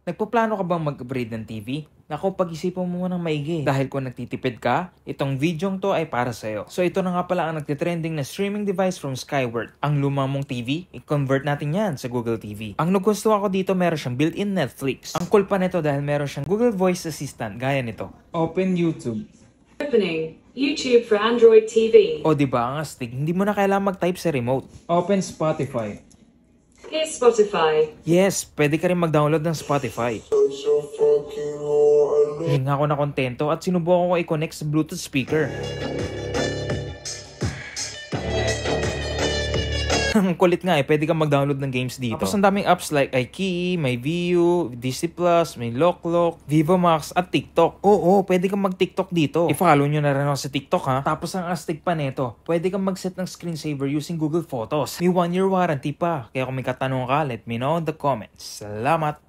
Nagpaplano ka bang mag-upgrade ng TV? Naku, pag-isipan mo munang maigi. Dahil kung nagtitipid ka, itong videong to ay para sa'yo. So ito na nga pala ang nagtitrending na streaming device from Skyward. Ang luma mong TV, i-convert natin yan sa Google TV. Ang nagustuhan ko dito, meron siyang built-in Netflix. Ang cool pa nito dahil meron siyang Google Voice Assistant, gaya nito. Open YouTube. Opening YouTube for Android TV. O diba ang astig, hindi mo na kailangan mag-type sa remote. Open Spotify. Here's Spotify. Yes, pwede ka rin mag-download ng Spotify. Hindi nga ako nakontento at sinubukan ko i-connect sa Bluetooth speaker. Ang kulit nga pwede kang mag-download ng games dito. Tapos ang daming apps like iKey, MyView, DC+, may Loklok, VivoMax at TikTok. Oo, pwede kang mag-TikTok dito. I-follow nyo na rin ako sa TikTok ha. Tapos ang astig pa neto, pwede kang mag-set ng screensaver using Google Photos. May 1-year warranty pa. Kaya kung may katanong ka, let me know in the comments. Salamat!